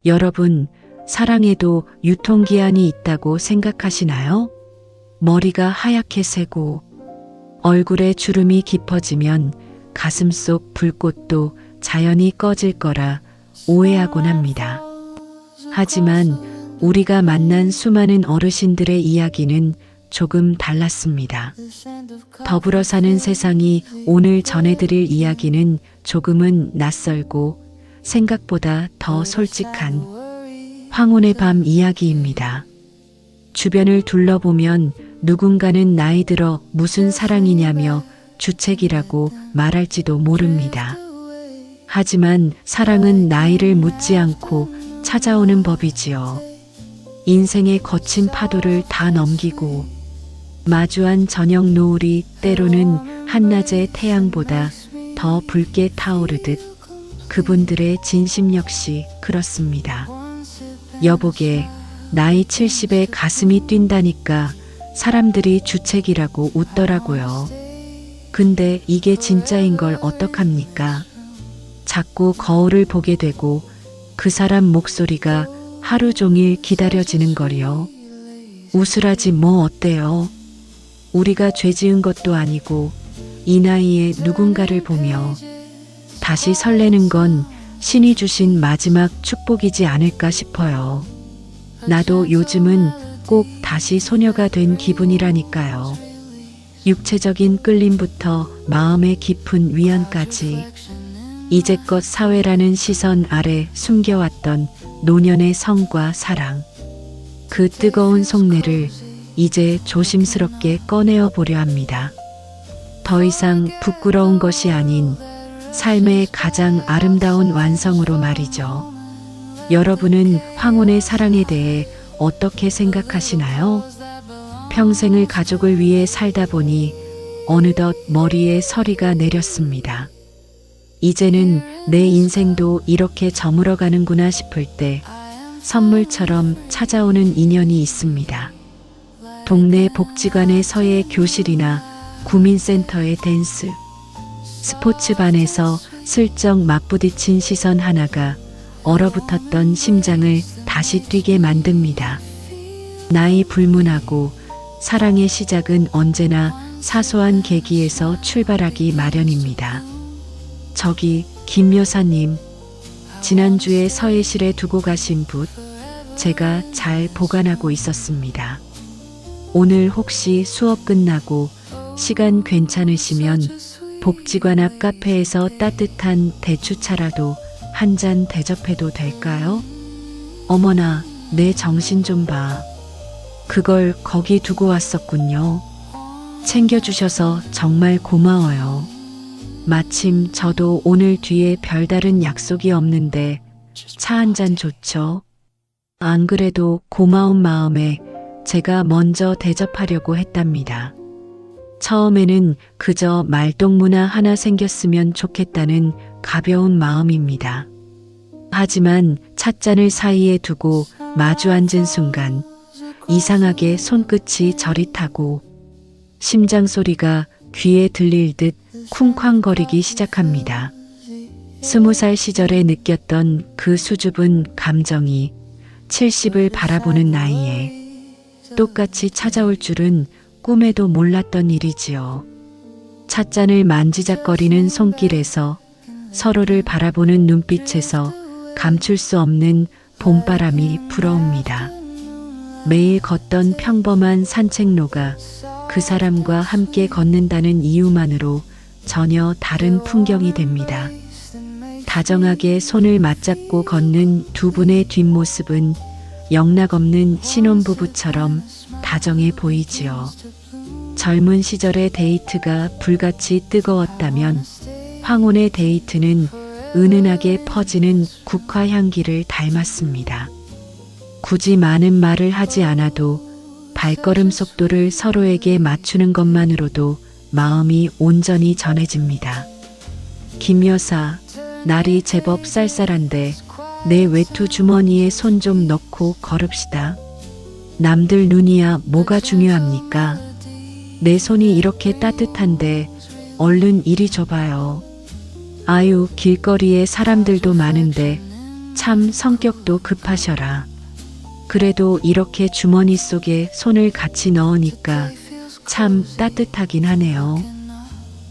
여러분, 사랑에도 유통기한이 있다고 생각하시나요? 머리가 하얗게 새고 얼굴에 주름이 깊어지면 가슴 속 불꽃도 자연히 꺼질 거라 오해하곤 합니다. 하지만 우리가 만난 수많은 어르신들의 이야기는 조금 달랐습니다. 더불어 사는 세상이 오늘 전해드릴 이야기는 조금은 낯설고 생각보다 더 솔직한 황혼의 밤 이야기입니다. 주변을 둘러보면 누군가는 나이 들어 무슨 사랑이냐며 주책이라고 말할지도 모릅니다. 하지만 사랑은 나이를 묻지 않고 찾아오는 법이지요. 인생의 거친 파도를 다 넘기고 마주한 저녁 노을이 때로는 한낮의 태양보다 더 붉게 타오르듯 그분들의 진심 역시 그렇습니다. 여보게, 나이 70에 가슴이 뛴다니까 사람들이 주책이라고 웃더라고요. 근데 이게 진짜인 걸 어떡합니까? 자꾸 거울을 보게 되고 그 사람 목소리가 하루 종일 기다려지는 거리요. 웃으라지 뭐 어때요? 우리가 죄 지은 것도 아니고 이 나이에 누군가를 보며 다시 설레는 건 신이 주신 마지막 축복이지 않을까 싶어요. 나도 요즘은 꼭 다시 소녀가 된 기분이라니까요. 육체적인 끌림부터 마음의 깊은 위안까지 이제껏 사회라는 시선 아래 숨겨왔던 노년의 성과 사랑, 그 뜨거운 속내를 이제 조심스럽게 꺼내어 보려 합니다. 더 이상 부끄러운 것이 아닌 삶의 가장 아름다운 완성으로 말이죠. 여러분은 황혼의 사랑에 대해 어떻게 생각하시나요? 평생을 가족을 위해 살다 보니 어느덧 머리에 서리가 내렸습니다. 이제는 내 인생도 이렇게 저물어가는구나 싶을 때 선물처럼 찾아오는 인연이 있습니다. 동네 복지관의 서예 교실이나 구민센터의 댄스, 스포츠반에서 슬쩍 맞부딪힌 시선 하나가 얼어붙었던 심장을 다시 뛰게 만듭니다. 나이 불문하고 사랑의 시작은 언제나 사소한 계기에서 출발하기 마련입니다. 저기 김 여사님, 지난주에 서예실에 두고 가신 붓 제가 잘 보관하고 있었습니다. 오늘 혹시 수업 끝나고 시간 괜찮으시면 복지관 앞 카페에서 따뜻한 대추차라도 한 잔 대접해도 될까요? 어머나, 내 정신 좀 봐. 그걸 거기 두고 왔었군요. 챙겨주셔서 정말 고마워요. 마침 저도 오늘 뒤에 별다른 약속이 없는데 차 한 잔 좋죠? 안 그래도 고마운 마음에 제가 먼저 대접하려고 했답니다. 처음에는 그저 말동무나 하나 생겼으면 좋겠다는 가벼운 마음입니다. 하지만 찻잔을 사이에 두고 마주 앉은 순간 이상하게 손끝이 저릿하고 심장 소리가 귀에 들릴 듯 쿵쾅거리기 시작합니다. 20살 시절에 느꼈던 그 수줍은 감정이 70을 바라보는 나이에 똑같이 찾아올 줄은 꿈에도 몰랐던 일이지요. 찻잔을 만지작거리는 손길에서 서로를 바라보는 눈빛에서 감출 수 없는 봄바람이 불어옵니다. 매일 걷던 평범한 산책로가 그 사람과 함께 걷는다는 이유만으로 전혀 다른 풍경이 됩니다. 다정하게 손을 맞잡고 걷는 두 분의 뒷모습은 영락없는 신혼부부처럼 다정해 보이지요. 젊은 시절의 데이트가 불같이 뜨거웠다면 황혼의 데이트는 은은하게 퍼지는 국화 향기를 닮았습니다. 굳이 많은 말을 하지 않아도 발걸음 속도를 서로에게 맞추는 것만으로도 마음이 온전히 전해집니다. 김 여사, 날이 제법 쌀쌀한데 내 외투 주머니에 손 좀 넣고 걸읍시다. 남들 눈이야 뭐가 중요합니까? 내 손이 이렇게 따뜻한데 얼른 이리 줘봐요. 아유, 길거리에 사람들도 많은데 참 성격도 급하셔라. 그래도 이렇게 주머니 속에 손을 같이 넣으니까 참 따뜻하긴 하네요.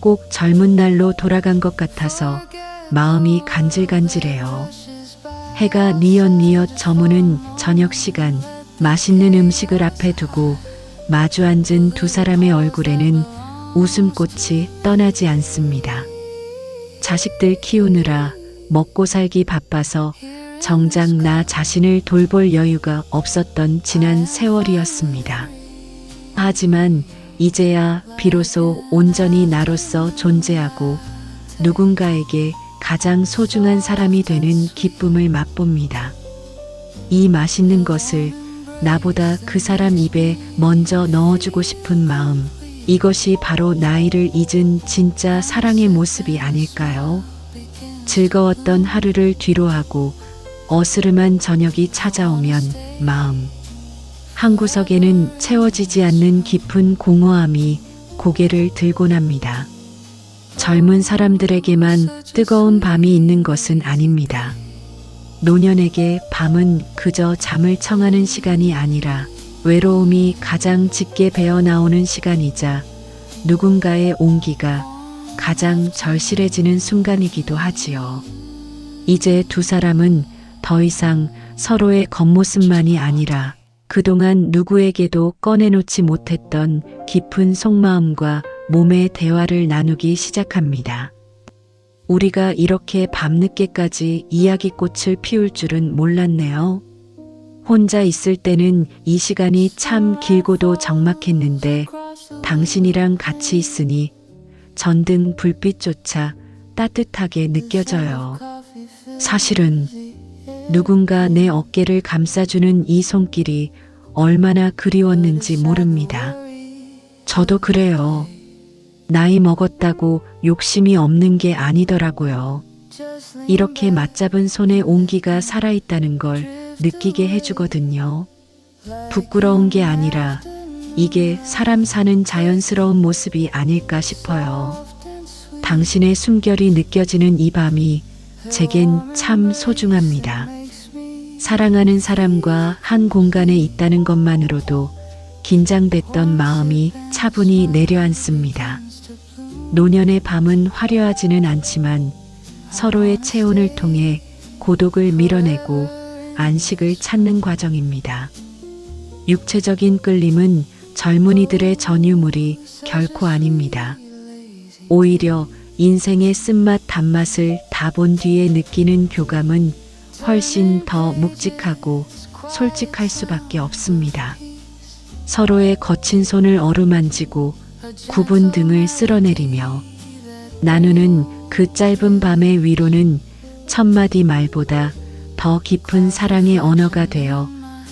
꼭 젊은 날로 돌아간 것 같아서 마음이 간질간질해요. 해가 뉘엿뉘엿 저무는 저녁 시간, 맛있는 음식을 앞에 두고 마주 앉은 두 사람의 얼굴에는 웃음꽃이 떠나지 않습니다. 자식들 키우느라 먹고 살기 바빠서 정작 나 자신을 돌볼 여유가 없었던 지난 세월이었습니다. 하지만 이제야 비로소 온전히 나로서 존재하고 누군가에게 가장 소중한 사람이 되는 기쁨을 맛봅니다. 이 맛있는 것을 나보다 그 사람 입에 먼저 넣어주고 싶은 마음, 이것이 바로 나이를 잊은 진짜 사랑의 모습이 아닐까요? 즐거웠던 하루를 뒤로하고 어스름한 저녁이 찾아오면 마음 한구석에는 채워지지 않는 깊은 공허함이 고개를 들곤 합니다. 젊은 사람들에게만 뜨거운 밤이 있는 것은 아닙니다. 노년에게 밤은 그저 잠을 청하는 시간이 아니라 외로움이 가장 짙게 배어나오는 시간이자 누군가의 온기가 가장 절실해지는 순간이기도 하지요. 이제 두 사람은 더 이상 서로의 겉모습만이 아니라 그동안 누구에게도 꺼내놓지 못했던 깊은 속마음과 몸의 대화를 나누기 시작합니다. 우리가 이렇게 밤늦게까지 이야기꽃을 피울 줄은 몰랐네요. 혼자 있을 때는 이 시간이 참 길고도 적막했는데 당신이랑 같이 있으니 전등 불빛조차 따뜻하게 느껴져요. 사실은 누군가 내 어깨를 감싸주는 이 손길이 얼마나 그리웠는지 모릅니다. 저도 그래요. 나이 먹었다고 욕심이 없는 게 아니더라고요. 이렇게 맞잡은 손에 온기가 살아있다는 걸 느끼게 해주거든요. 부끄러운 게 아니라 이게 사람 사는 자연스러운 모습이 아닐까 싶어요. 당신의 숨결이 느껴지는 이 밤이 제겐 참 소중합니다. 사랑하는 사람과 한 공간에 있다는 것만으로도 긴장됐던 마음이 차분히 내려앉습니다. 노년의 밤은 화려하지는 않지만 서로의 체온을 통해 고독을 밀어내고 안식을 찾는 과정입니다. 육체적인 끌림은 젊은이들의 전유물이 결코 아닙니다. 오히려 인생의 쓴맛 단맛을 다 본 뒤에 느끼는 교감은 훨씬 더 묵직하고 솔직할 수밖에 없습니다. 서로의 거친 손을 어루만지고 굽은 등을 쓸어내리며 나누는 그 짧은 밤의 위로는 천마디 말보다 더 깊은 사랑의 언어가 되어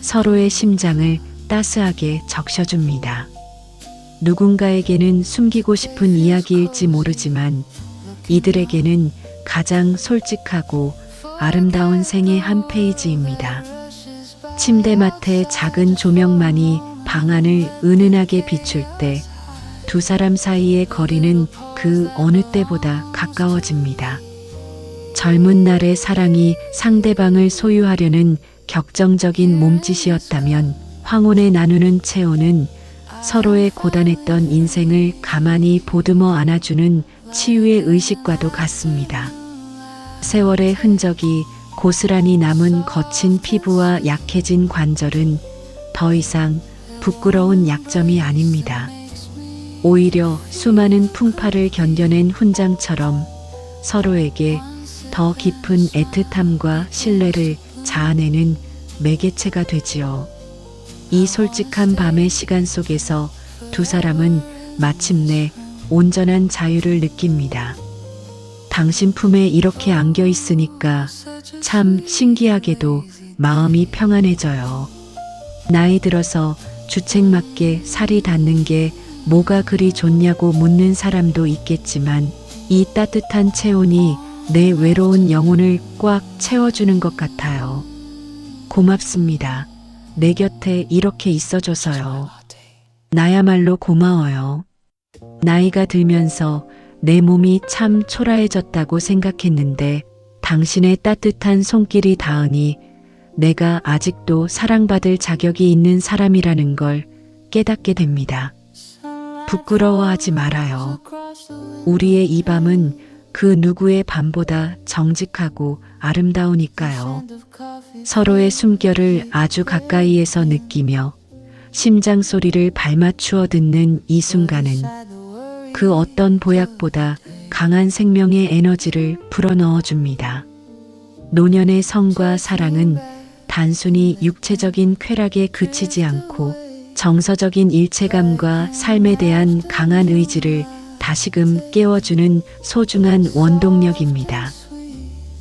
서로의 심장을 따스하게 적셔줍니다. 누군가에게는 숨기고 싶은 이야기일지 모르지만 이들에게는 가장 솔직하고 아름다운 생의 한 페이지입니다. 침대맡의 작은 조명만이 방안을 은은하게 비출 때 두 사람 사이의 거리는 그 어느 때보다 가까워집니다. 젊은 날의 사랑이 상대방을 소유하려는 격정적인 몸짓이었다면 황혼에 나누는 체온은 서로의 고단했던 인생을 가만히 보듬어 안아주는 치유의 의식과도 같습니다. 세월의 흔적이 고스란히 남은 거친 피부와 약해진 관절은 더 이상 부끄러운 약점이 아닙니다. 오히려 수많은 풍파를 견뎌낸 훈장처럼 서로에게 더 깊은 애틋함과 신뢰를 자아내는 매개체가 되지요. 이 솔직한 밤의 시간 속에서 두 사람은 마침내 온전한 자유를 느낍니다. 당신 품에 이렇게 안겨 있으니까 참 신기하게도 마음이 평안해져요. 나이 들어서 주책맞게 살이 닿는 게 뭐가 그리 좋냐고 묻는 사람도 있겠지만 이 따뜻한 체온이 내 외로운 영혼을 꽉 채워주는 것 같아요. 고맙습니다. 내 곁에 이렇게 있어줘서요. 나야말로 고마워요. 나이가 들면서 내 몸이 참 초라해졌다고 생각했는데 당신의 따뜻한 손길이 닿으니 내가 아직도 사랑받을 자격이 있는 사람이라는 걸 깨닫게 됩니다. 부끄러워하지 말아요. 우리의 이 밤은 그 누구의 밤보다 정직하고 아름다우니까요. 서로의 숨결을 아주 가까이에서 느끼며 심장 소리를 발맞추어 듣는 이 순간은 그 어떤 보약보다 강한 생명의 에너지를 불어넣어 줍니다. 노년의 성과 사랑은 단순히 육체적인 쾌락에 그치지 않고 정서적인 일체감과 삶에 대한 강한 의지를 다시금 깨워주는 소중한 원동력입니다.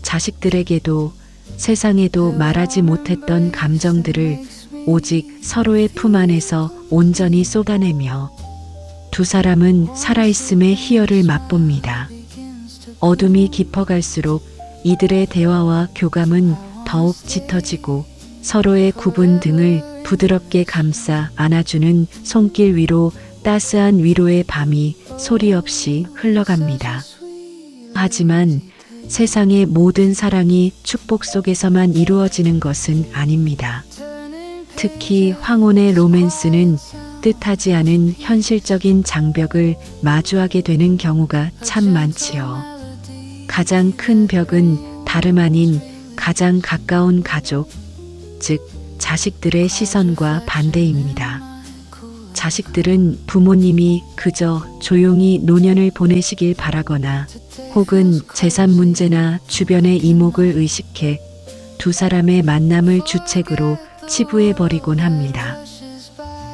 자식들에게도 세상에도 말하지 못했던 감정들을 오직 서로의 품 안에서 온전히 쏟아내며 두 사람은 살아있음의 희열을 맛봅니다. 어둠이 깊어갈수록 이들의 대화와 교감은 더욱 짙어지고 서로의 굽은 등을 부드럽게 감싸 안아주는 손길 위로 따스한 위로의 밤이 소리 없이 흘러갑니다. 하지만 세상의 모든 사랑이 축복 속에서만 이루어지는 것은 아닙니다. 특히 황혼의 로맨스는 뜻하지 않은 현실적인 장벽을 마주하게 되는 경우가 참 많지요. 가장 큰 벽은 다름 아닌 가장 가까운 가족, 즉 자식들의 시선과 반대입니다. 자식들은 부모님이 그저 조용히 노년을 보내시길 바라거나 혹은 재산 문제나 주변의 이목을 의식해 두 사람의 만남을 주책으로 치부해버리곤 합니다.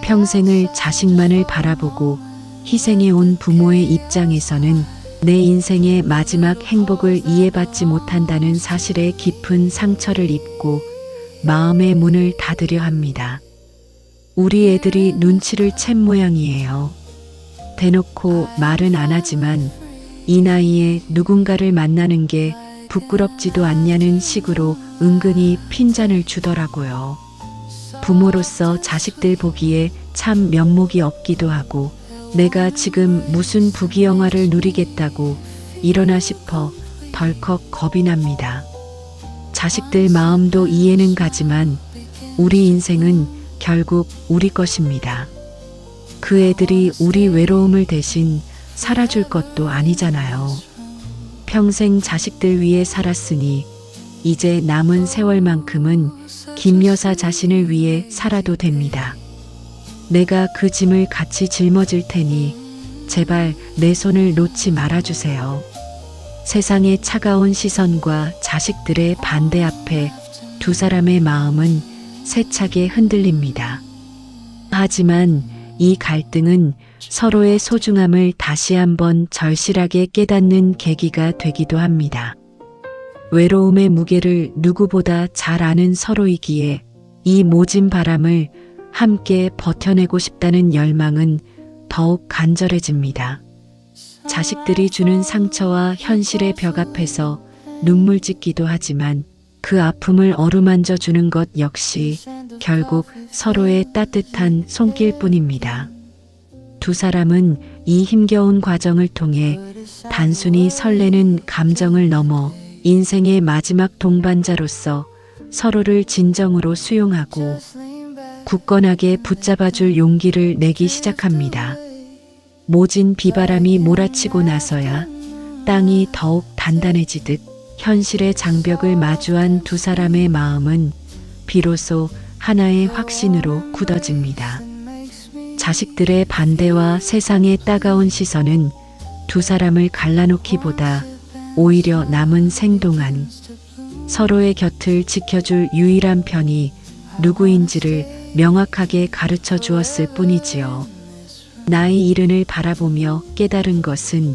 평생을 자식만을 바라보고 희생해온 부모의 입장에서는 내 인생의 마지막 행복을 이해받지 못한다는 사실에 깊은 상처를 입고 마음의 문을 닫으려 합니다. 우리 애들이 눈치를 챈 모양이에요. 대놓고 말은 안 하지만 이 나이에 누군가를 만나는 게 부끄럽지도 않냐는 식으로 은근히 핀잔을 주더라고요. 부모로서 자식들 보기에 참 면목이 없기도 하고 내가 지금 무슨 부귀영화를 누리겠다고 이러나 싶어 덜컥 겁이 납니다. 자식들 마음도 이해는 가지만 우리 인생은 결국 우리 것입니다. 그 애들이 우리 외로움을 대신 살아줄 것도 아니잖아요. 평생 자식들 위해 살았으니 이제 남은 세월만큼은 김 여사 자신을 위해 살아도 됩니다. 내가 그 짐을 같이 짊어질 테니 제발 내 손을 놓지 말아주세요. 세상의 차가운 시선과 자식들의 반대 앞에 두 사람의 마음은 세차게 흔들립니다. 하지만 이 갈등은 서로의 소중함을 다시 한번 절실하게 깨닫는 계기가 되기도 합니다. 외로움의 무게를 누구보다 잘 아는 서로이기에 이 모진 바람을 함께 버텨내고 싶다는 열망은 더욱 간절해집니다. 자식들이 주는 상처와 현실의 벽 앞에서 눈물 짓기도 하지만 그 아픔을 어루만져 주는 것 역시 결국 서로의 따뜻한 손길뿐입니다. 두 사람은 이 힘겨운 과정을 통해 단순히 설레는 감정을 넘어 인생의 마지막 동반자로서 서로를 진정으로 수용하고 굳건하게 붙잡아줄 용기를 내기 시작합니다. 모진 비바람이 몰아치고 나서야 땅이 더욱 단단해지듯 현실의 장벽을 마주한 두 사람의 마음은 비로소 하나의 확신으로 굳어집니다. 자식들의 반대와 세상의 따가운 시선은 두 사람을 갈라놓기보다 오히려 남은 생동안 서로의 곁을 지켜줄 유일한 편이 누구인지를 명확하게 가르쳐 주었을 뿐이지요. 나의 이른을 바라보며 깨달은 것은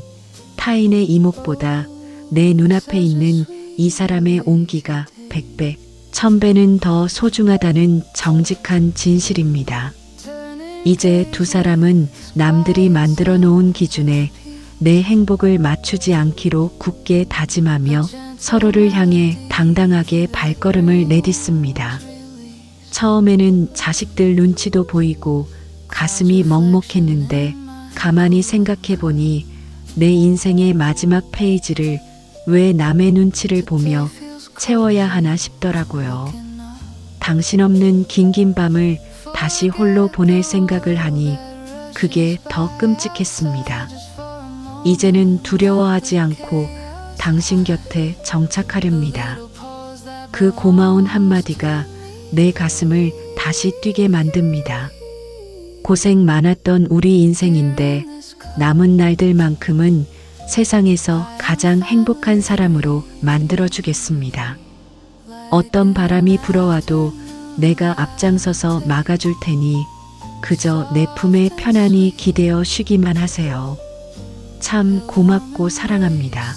타인의 이목보다 내 눈앞에 있는 이 사람의 온기가 100배, 1000배는 더 소중하다는 정직한 진실입니다. 이제 두 사람은 남들이 만들어 놓은 기준에 내 행복을 맞추지 않기로 굳게 다짐하며 서로를 향해 당당하게 발걸음을 내딛습니다. 처음에는 자식들 눈치도 보이고 가슴이 먹먹했는데 가만히 생각해보니 내 인생의 마지막 페이지를 왜 남의 눈치를 보며 채워야 하나 싶더라고요. 당신 없는 긴긴 밤을 다시 홀로 보낼 생각을 하니 그게 더 끔찍했습니다. 이제는 두려워하지 않고 당신 곁에 정착하렵니다. 그 고마운 한마디가 내 가슴을 다시 뛰게 만듭니다. 고생 많았던 우리 인생인데 남은 날들만큼은 세상에서 가장 행복한 사람으로 만들어주겠습니다. 어떤 바람이 불어와도 내가 앞장서서 막아줄 테니 그저 내 품에 편안히 기대어 쉬기만 하세요. 참 고맙고 사랑합니다.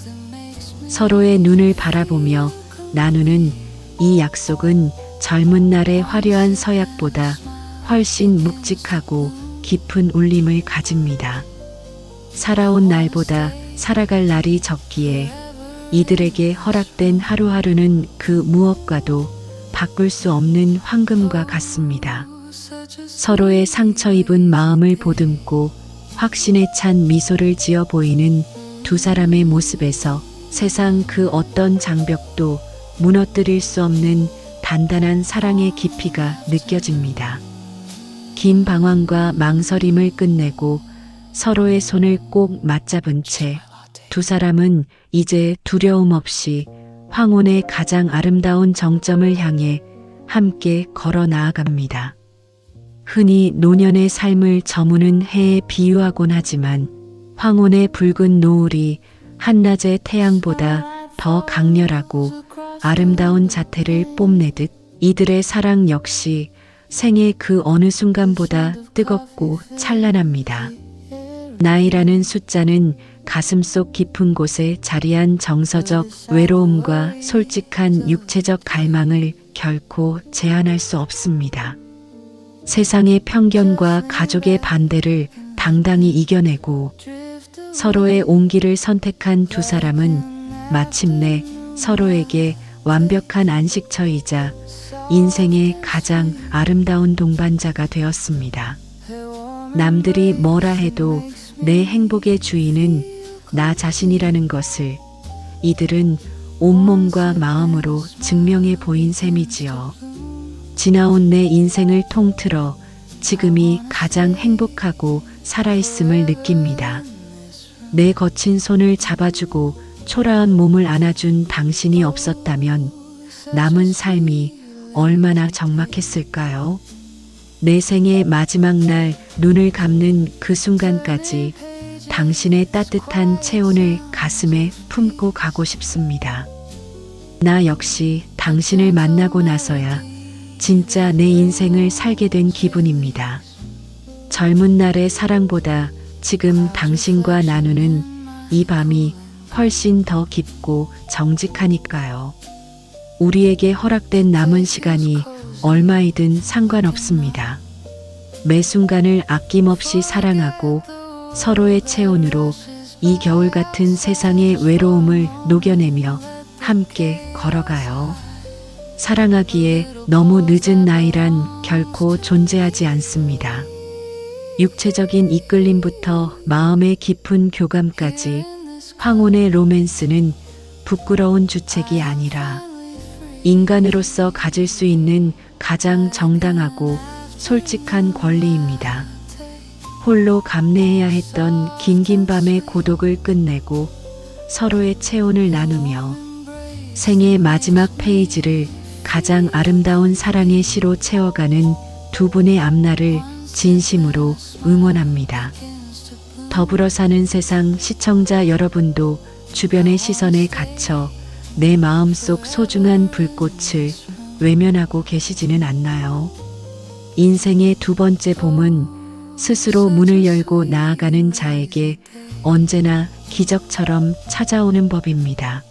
서로의 눈을 바라보며 나누는 이 약속은 젊은 날의 화려한 서약보다 훨씬 묵직하고 깊은 울림을 가집니다. 살아온 날보다 살아갈 날이 적기에 이들에게 허락된 하루하루는 그 무엇과도 바꿀 수 없는 황금과 같습니다. 서로의 상처 입은 마음을 보듬고 확신에 찬 미소를 지어 보이는 두 사람의 모습에서 세상 그 어떤 장벽도 무너뜨릴 수 없는 단단한 사랑의 깊이가 느껴집니다. 긴 방황과 망설임을 끝내고 서로의 손을 꼭 맞잡은 채 두 사람은 이제 두려움 없이 황혼의 가장 아름다운 정점을 향해 함께 걸어 나아갑니다. 흔히 노년의 삶을 저무는 해에 비유하곤 하지만 황혼의 붉은 노을이 한낮의 태양보다 더 강렬하고 아름다운 자태를 뽐내듯 이들의 사랑 역시 생의 그 어느 순간보다 뜨겁고 찬란합니다. 나이라는 숫자는 가슴속 깊은 곳에 자리한 정서적 외로움과 솔직한 육체적 갈망을 결코 제한할 수 없습니다. 세상의 편견과 가족의 반대를 당당히 이겨내고 서로의 온기를 선택한 두 사람은 마침내 서로에게 완벽한 안식처이자 인생의 가장 아름다운 동반자가 되었습니다. 남들이 뭐라 해도 내 행복의 주인은 나 자신이라는 것을 이들은 온몸과 마음으로 증명해 보인 셈이지요. 지나온 내 인생을 통틀어 지금이 가장 행복하고 살아있음을 느낍니다. 내 거친 손을 잡아주고 초라한 몸을 안아준 당신이 없었다면 남은 삶이 얼마나 적막했을까요? 내 생의 마지막 날 눈을 감는 그 순간까지 당신의 따뜻한 체온을 가슴에 품고 가고 싶습니다. 나 역시 당신을 만나고 나서야 진짜 내 인생을 살게 된 기분입니다. 젊은 날의 사랑보다 지금 당신과 나누는 이 밤이 훨씬 더 깊고 정직하니까요. 우리에게 허락된 남은 시간이 얼마이든 상관없습니다. 매 순간을 아낌없이 사랑하고 서로의 체온으로 이 겨울 같은 세상의 외로움을 녹여내며 함께 걸어가요. 사랑하기에 너무 늦은 나이란 결코 존재하지 않습니다. 육체적인 이끌림부터 마음의 깊은 교감까지 황혼의 로맨스는 부끄러운 주책이 아니라 인간으로서 가질 수 있는 가장 정당하고 솔직한 권리입니다. 홀로 감내해야 했던 긴긴 밤의 고독을 끝내고 서로의 체온을 나누며 생의 마지막 페이지를 가장 아름다운 사랑의 시로 채워가는 두 분의 앞날을 진심으로 응원합니다. 더불어 사는 세상 시청자 여러분도 주변의 시선에 갇혀 내 마음속 소중한 불꽃을 외면하고 계시지는 않나요? 인생의 두 번째 봄은 스스로 문을 열고 나아가는 자에게 언제나 기적처럼 찾아오는 법입니다.